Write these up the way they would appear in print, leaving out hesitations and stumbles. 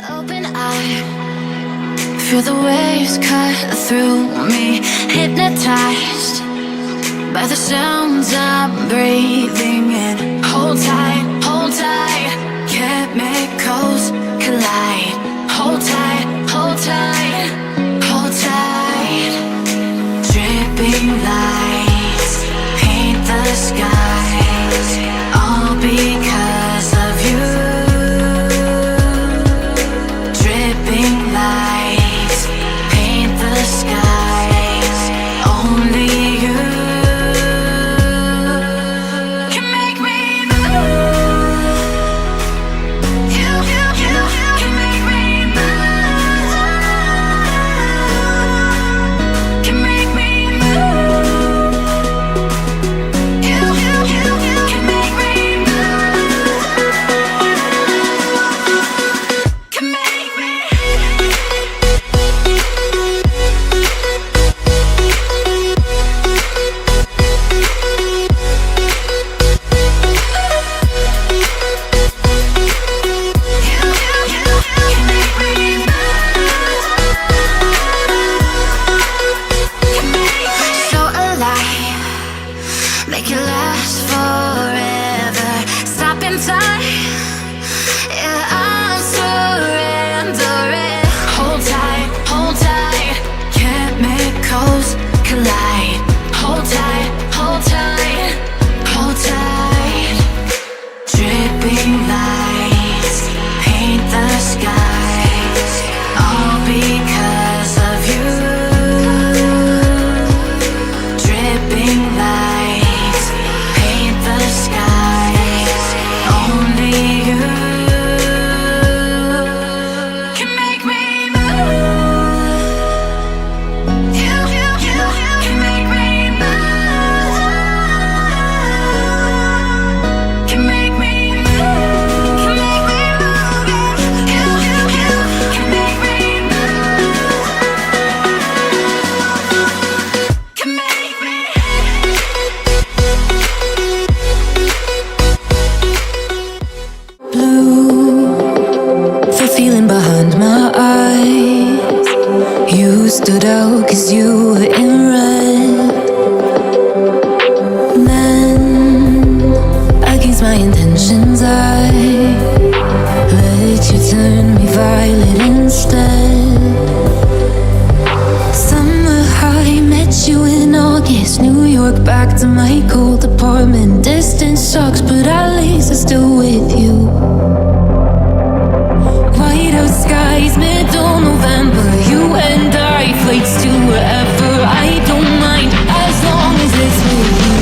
Open eye, feel the waves cut through me, hypnotized by the sounds I'm breathing in. Hold tight, chemicals collide. Hold tight, hold tight, hold tight. Dripping lights paint the skies, all because of you. Dripping lights paint the skies, only you can make me move. You can make me move. Can make me move. You can make me move. Can make me. So alive, make it last forever. Stop in time, yeah, I'm surrendering. Hold tight, chemicals collide. Hold tight, hold tight, hold tight. Dripping lights paint the skies, all because of you. Dripping lights paint the skies, only you can make me move. You can make me move. Can make me move. Can make me move. You can make me move. Can make me. Blue, the feeling behind my eyes. You stood out 'cause you were in red. Then, against my intentions, I let you turn me violet instead. Summer high, met you in August. New York, back to my cold apartment. Distance sucks, but at least I'm still with you. White out skies, middle November. You and I, flights to wherever. I don't mind, as long as it's with you.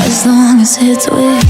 As long as it's with you.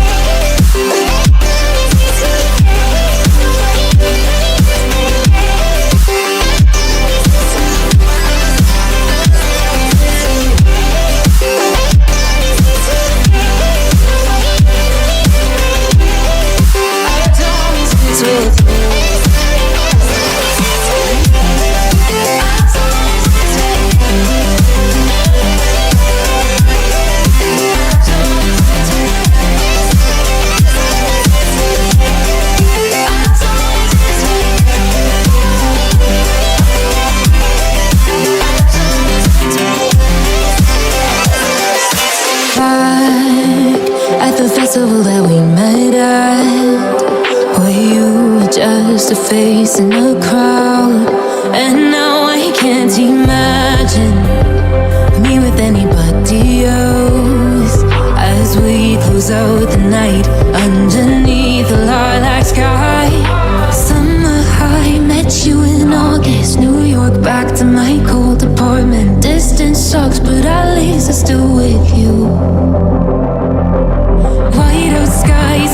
Back at the festival that we met at, where you were just a face in a crowd. And now I can't imagine me with anybody else, as we close out the night underneath the lilac sky. Summer high, met you in August. New York, back to my cold apartment. Distance sucks, but at least I'm still with you. White out skies,